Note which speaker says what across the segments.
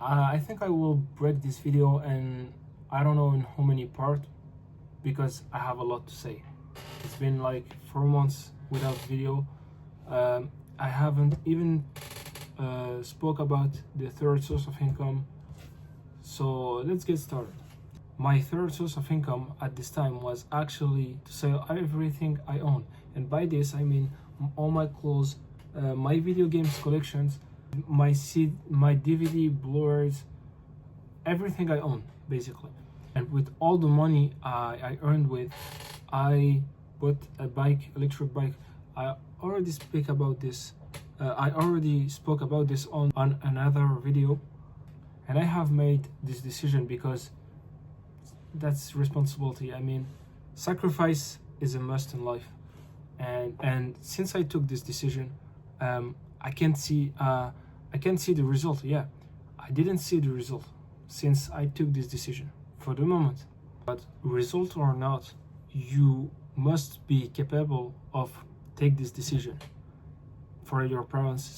Speaker 1: I think I will break this video, and I don't know in how many parts, because I have a lot to say. It's been like 4 months without video. I haven't even spoke about the third source of income. So let's get started. My third source of income at this time was actually to sell everything I own, and by this I mean all my clothes, my video games collections, my DVD, Blu-rays, everything I own basically. And with all the money I earned with, I bought a bike, electric bike. I already spoke about this. On another video, and I have made this decision because that's responsibility. I mean, sacrifice is a must in life, and since I took this decision, I can't see the result. Yeah, I didn't see the result since I took this decision for the moment. But result or not, you must be capable of take this decision for your parents.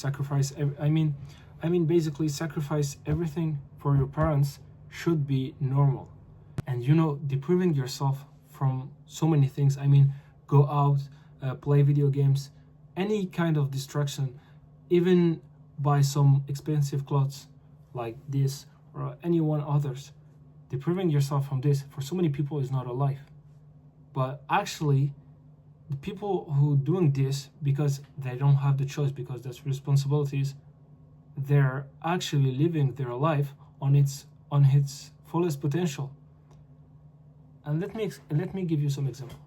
Speaker 1: Basically sacrifice everything for your parents should be normal. And depriving yourself from so many things. Go out, play video games, any kind of distraction, even buy some expensive clothes like this or anyone others. Depriving yourself from this for so many people is not a life. But actually, the people who doing this because they don't have the choice, because that's responsibilities, they're actually living their life on its fullest potential. And let me give you some example.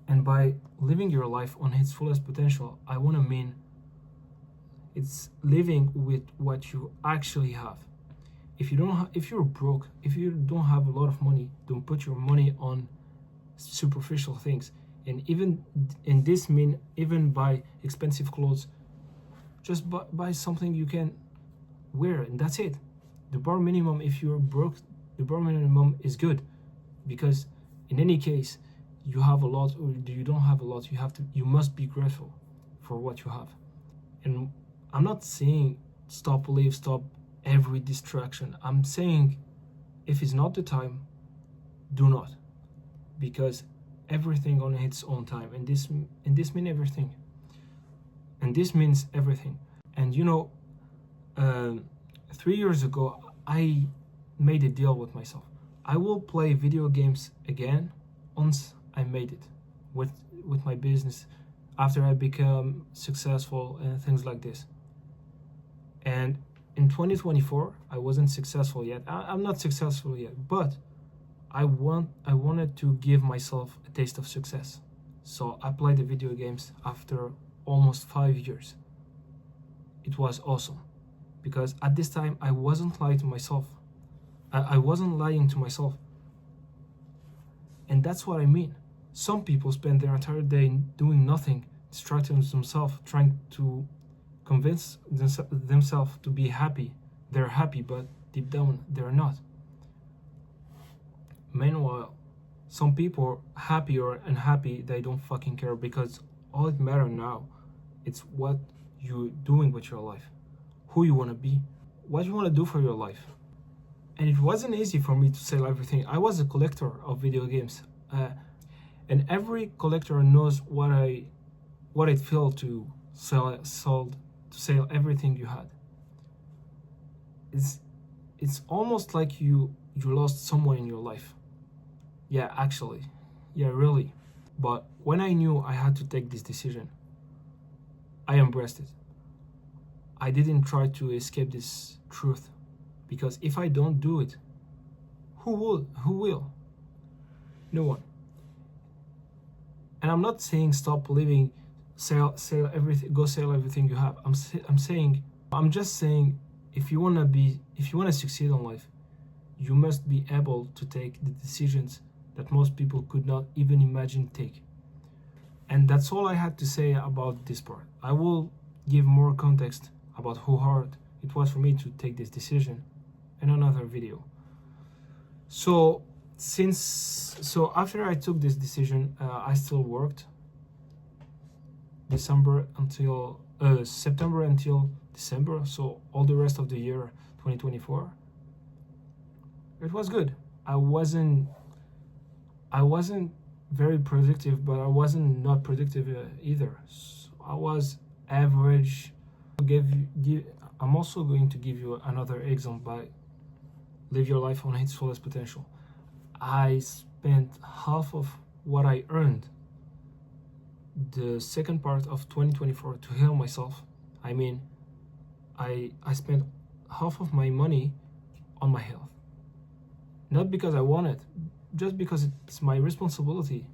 Speaker 1: And by living your life on its fullest potential, I want to mean it's living with what you actually have. If you're broke, if you don't have a lot of money, don't put your money on superficial things. And even buy expensive clothes. Just buy something you can wear, and that's it. The bare minimum, if you're broke, the bare minimum is good, because in any case, you have a lot or you don't have a lot, you must be grateful for what you have. And I'm not saying stop every distraction. I'm saying if it's not the time, do not, because everything on its own time, and this means everything. And this means everything. And 3 years ago, I made a deal with myself. I will play video games again once I made it with my business, after I become successful and things like this. And in 2024, I wasn't successful yet. I'm not successful yet, but I wanted to give myself a taste of success. So I played the video games after almost 5 years. It was awesome, because at this time I wasn't lying to myself. I wasn't lying to myself. And that's what I mean. Some people spend their entire day doing nothing, distracting themselves, trying to convince themselves to be happy. They're happy, but deep down they're not. Meanwhile, some people are happy or unhappy, they don't fucking care, because all it matters now, it's what you're doing with your life, who you want to be, what you want to do for your life. And it wasn't easy for me to sell everything. I was a collector of video games, and every collector knows what it felt to sell everything you had. It's almost like you lost someone in your life. Yeah, actually. Yeah, really. But when I knew I had to take this decision, I embraced it. I didn't try to escape this truth, because if I don't do it, who will? No one. And I'm not saying stop living, sell everything, go sell everything you have. I'm just saying if you want to succeed in life, you must be able to take the decisions that most people could not even imagine take. And that's all I had to say about this part. I will give more context about how hard it was for me to take this decision in another video. So after I took this decision, I still worked September until December. So all the rest of the year, 2024, it was good. I wasn't very productive, but I wasn't not productive either. So I was average. I'm also going to give you another example by live your life on its fullest potential. I spent half of what I earned the second part of 2024 to heal myself. I mean, I spent half of my money on my health. Not because I want it, just because it's my responsibility.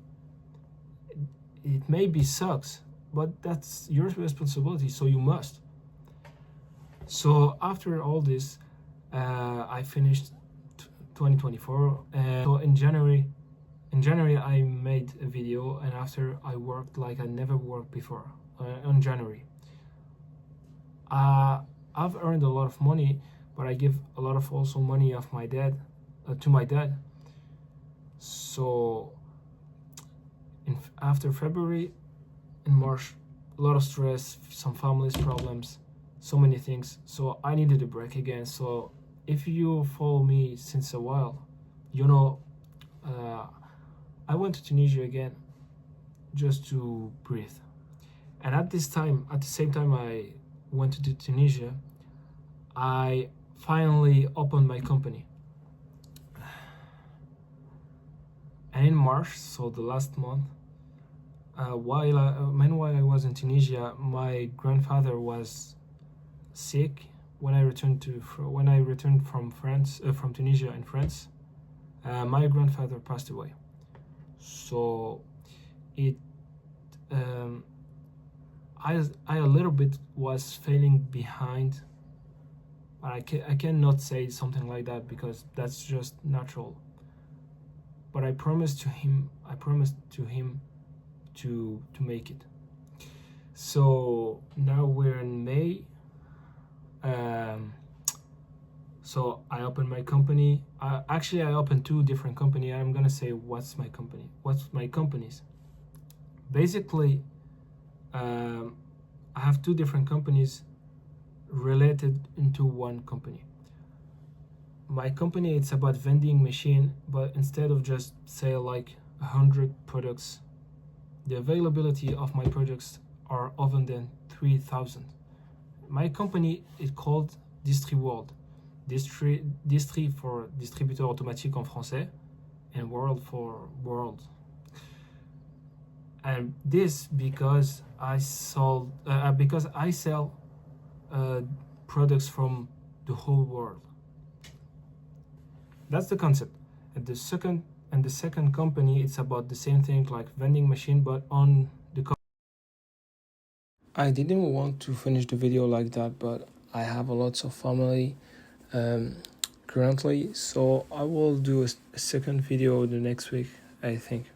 Speaker 1: It maybe sucks, but that's your responsibility, so you must. So after all this, I finished 2024. So in January, I made a video, and after I worked like I never worked before. On January, I've earned a lot of money, but I give a lot of also money of my dad to my dad. So after February, in March, a lot of stress, some families problems, so many things. So I needed a break again. So if you follow me since a while, you know, I went to Tunisia again just to breathe. And at the same time I went to Tunisia, I finally opened my company. And in March, so the last month, meanwhile I was in Tunisia, my grandfather was sick. When I returned from Tunisia and France, my grandfather passed away. So it I a little bit was failing behind, but I cannot say something like that because that's just natural. But I promised to him to make it. So now we're in May. So I opened my company. Actually, I opened two different companies. I'm gonna say what's my companies. Basically, I have two different companies related into one company. My company, it's about vending machine, but instead of just sell like 100 products, the availability of my products are often than 3,000. My company is called DistriWorld. Distri for distributeur automatique en français, and World for world. And this because I sell products from the whole world. That's the concept. And the second company, it's about the same thing like vending machine, but on the I didn't want to finish the video like that, but I have a lot of family currently, so I will do a second video the next week, I think.